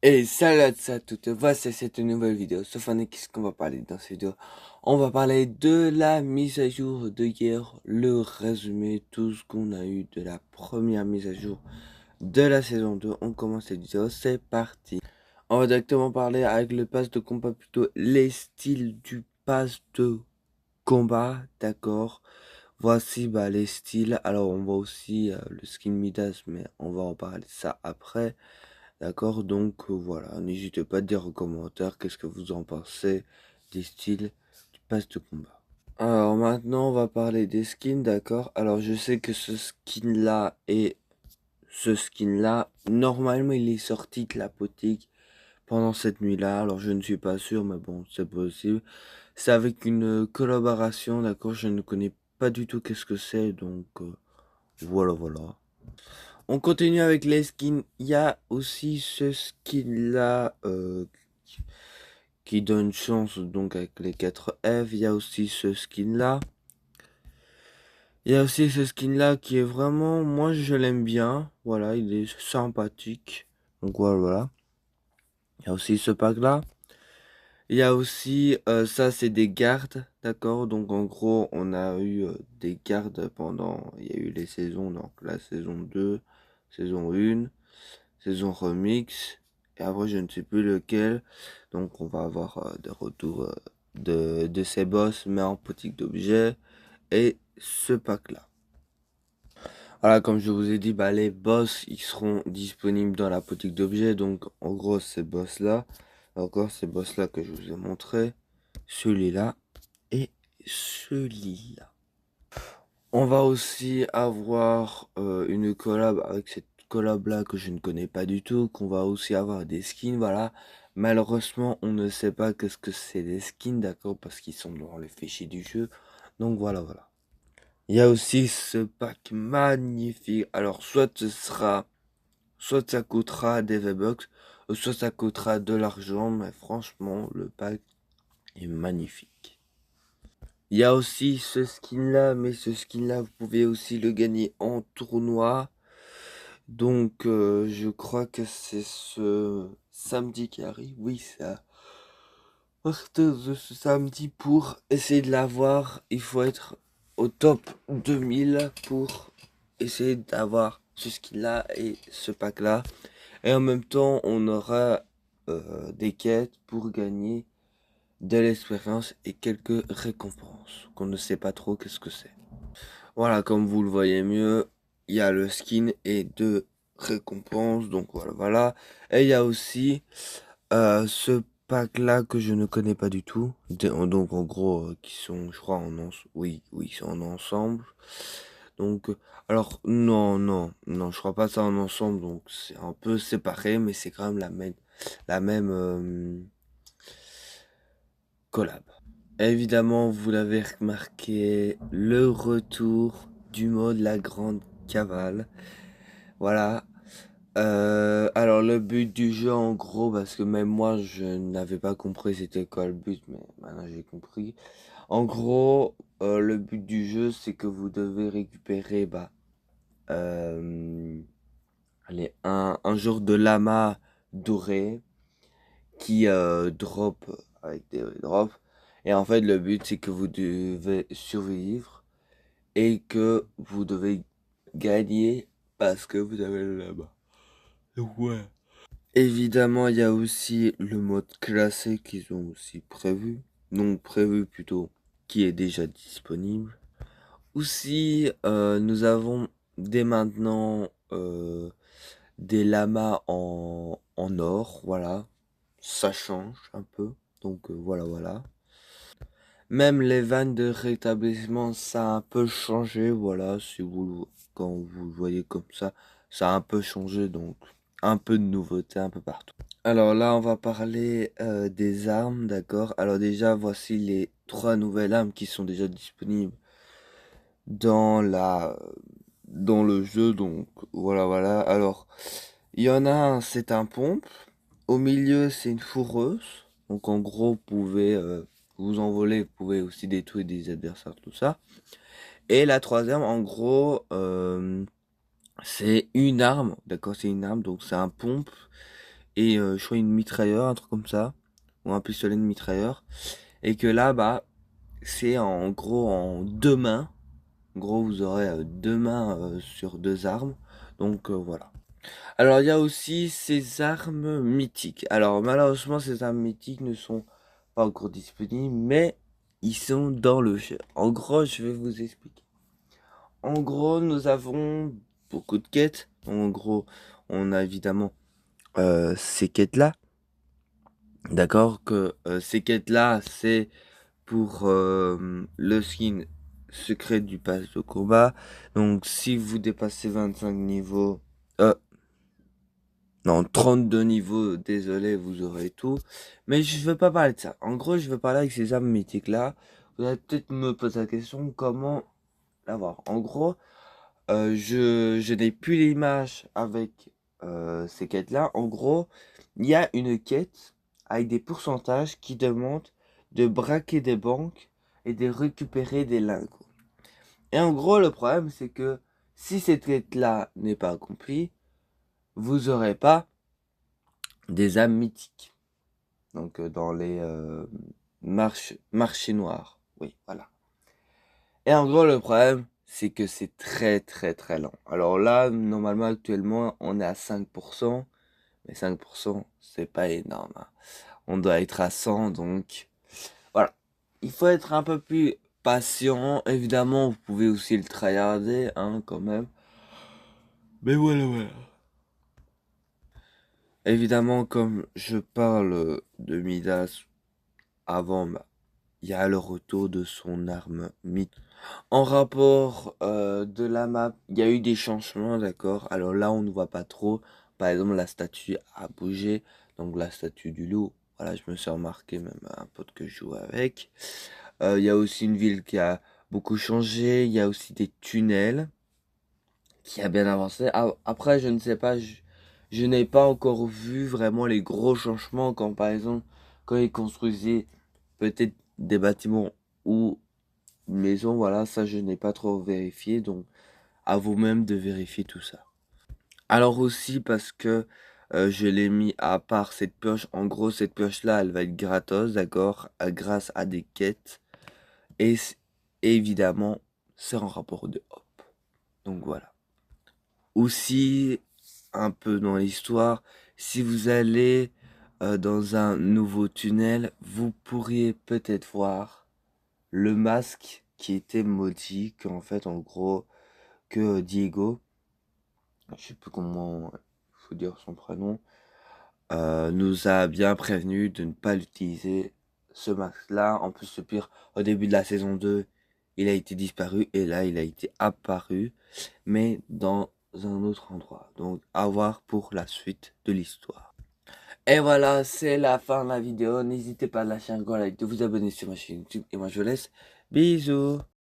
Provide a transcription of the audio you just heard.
Et salut à tous à toutes, voici cette nouvelle vidéo. Sauf qu'est-ce qu'on va parler dans cette vidéo? On va parler de la mise à jour de hier, le résumé, tout ce qu'on a eu de la première mise à jour de la saison 2. On commence cette vidéo, c'est parti. On va directement parler avec le pass de combat, plutôt les styles du pass de combat, d'accord? Voici les styles. Alors on voit aussi le skin Midas, mais on va en parler ça après. D'accord, donc voilà, n'hésitez pas à dire en commentaire qu'est-ce que vous en pensez des styles du pass de combat. Alors maintenant, on va parler des skins, d'accord. Alors je sais que ce skin-là, normalement il est sorti de la boutique pendant cette nuit-là. Alors je ne suis pas sûr, mais bon, c'est possible. C'est avec une collaboration, d'accord. Je ne connais pas du tout qu'est-ce que c'est, donc voilà. On continue avec les skins. Il y a aussi ce skin-là qui donne chance donc avec les 4 F. Il y a aussi ce skin-là. Il y a aussi ce skin-là qui est vraiment, moi je l'aime bien. Voilà, il est sympathique. Donc voilà. Il y a aussi ce pack-là. Il y a aussi, ça c'est des gardes, d'accord? Donc en gros, on a eu des gardes pendant, il y a eu les saisons, donc la saison 2, saison 1. Saison remix. Et après, je ne sais plus lequel. Donc, on va avoir des retours de ces boss, mais en boutique d'objets. Et ce pack-là. Voilà, comme je vous ai dit, les boss, ils seront disponibles dans la boutique d'objets. Donc, en gros, ces boss-là. Encore ces boss-là que je vous ai montré. Celui-là et celui-là. On va aussi avoir une collab avec cette collab là que je ne connais pas du tout, qu'on va aussi avoir des skins, voilà. Malheureusement, on ne sait pas qu'est-ce que c'est des skins, d'accord, parce qu'ils sont dans les fichiers du jeu. Donc voilà. Il y a aussi ce pack magnifique. Alors, soit ça coûtera des V-Bucks, soit ça coûtera de l'argent, mais franchement, le pack est magnifique. Il y a aussi ce skin là, mais ce skin là, vous pouvez aussi le gagner en tournoi. Donc je crois que c'est ce samedi qui arrive. Oui, c'est à partir de ce samedi pour essayer de l'avoir. Il faut être au top 2000 pour essayer d'avoir ce skin là et ce pack là. Et en même temps, on aura des quêtes pour gagner de l'expérience et quelques récompenses qu'on ne sait pas trop qu'est-ce que c'est. Voilà, comme vous le voyez mieux, il y a le skin et deux récompenses, donc voilà. Et il y a aussi ce pack-là que je ne connais pas du tout, donc en gros, qui sont, je crois, oui, ils sont en ensemble. Donc, alors, non, je crois pas ça en ensemble, donc c'est un peu séparé, mais c'est quand même la même collab. Évidemment, vous l'avez remarqué, le retour du mode la grande cavale. Voilà. Alors le but du jeu en gros, parce que même moi je n'avais pas compris c'était quoi le but, mais maintenant j'ai compris. En gros, le but du jeu c'est que vous devez récupérer euh, allez, un genre de lama doré qui drop avec des drops. Et en fait, le but, c'est que vous devez survivre et que vous devez gagner parce que vous avez le là-bas. Ouais. Évidemment, il y a aussi le mode classé qu'ils ont aussi prévu. Non, prévu plutôt, qui est déjà disponible. Aussi, nous avons dès maintenant des lamas en or, voilà. Ça change un peu. Donc voilà. Même les vannes de rétablissement, ça a un peu changé, voilà, si vous, quand vous le voyez comme ça a un peu changé, donc un peu de nouveauté un peu partout. Alors là, on va parler des armes, d'accord. Alors déjà, voici les 3 nouvelles armes qui sont déjà disponibles dans dans le jeu, donc voilà. Alors, il y en a un, c'est un pompe. Au milieu, c'est une fourreuse. Donc en gros, vous pouvez vous envoler, vous pouvez aussi détruire des adversaires, tout ça. Et la troisième, en gros, c'est une arme. D'accord, c'est une arme, donc c'est un pompe. et je crois une mitrailleur, un truc comme ça, ou un pistolet de mitrailleur, et que là, bah, c'est en gros en deux mains. En gros, vous aurez deux mains sur deux armes, donc voilà. Alors, il y a aussi ces armes mythiques. Alors, malheureusement, ces armes mythiques ne sont pas encore disponibles, mais ils sont dans le jeu. En gros, je vais vous expliquer. En gros, nous avons beaucoup de quêtes. En gros, on a évidemment ces quêtes-là. D'accord que ces quêtes-là, c'est pour le skin secret du pass de combat. Donc, si vous dépassez 25 niveaux, euh, non, 32 niveaux, désolé, vous aurez tout. Mais je veux pas parler de ça. En gros, je veux parler avec ces armes mythiques-là. Vous allez peut-être me poser la question, comment l'avoir? En gros, je n'ai plus l'image avec ces quêtes-là. En gros, il y a une quête avec des pourcentages qui demandent de braquer des banques et de récupérer des lingots. Et en gros, le problème, c'est que si cette quête-là n'est pas accomplie, vous n'aurez pas des âmes mythiques. Donc, dans les marchés noirs. Oui, voilà. Et en gros, le problème, c'est que c'est très très très lent. Alors là, normalement, actuellement, on est à 5%. Mais 5%, c'est pas énorme, hein. On doit être à 100, donc voilà. Il faut être un peu plus patient. Évidemment, vous pouvez aussi le tryharder, hein, quand même. Mais voilà, voilà. Évidemment, comme je parle de Midas avant, bah, il y a le retour de son arme mythique. En rapport de la map, il y a eu des changements, d'accord. Alors là, on ne voit pas trop. Par exemple, la statue a bougé. Donc la statue du loup. Voilà, je me suis remarqué, même un pote que je joue avec. Il y a aussi une ville qui a beaucoup changé. Il y a aussi des tunnels qui a bien avancé. Après, je ne sais pas, je n'ai pas encore vu vraiment les gros changements quand, par exemple, quand ils construisaient peut-être des bâtiments ou une maison, voilà, ça je n'ai pas trop vérifié, donc à vous-même de vérifier tout ça. Alors aussi parce que je l'ai mis à part cette pioche, en gros cette pioche-là, elle va être gratos, d'accord, grâce à des quêtes, et, et évidemment, c'est en rapport de hop. Donc voilà. Aussi, un peu dans l'histoire, si vous allez dans un nouveau tunnel, vous pourriez peut-être voir le masque qui était maudit, qu'en fait, en gros, que Diego, je sais plus comment il faut dire son prénom, nous a bien prévenu de ne pas l'utiliser, ce masque-là. En plus, le pire, au début de la saison 2, il a été disparu, et là, il a été apparu, mais dans un autre endroit. Donc, à voir pour la suite de l'histoire. Et voilà, c'est la fin de la vidéo. N'hésitez pas à lâcher un gros like, de vous abonner sur ma chaîne YouTube, et moi, je vous laisse. Bisous!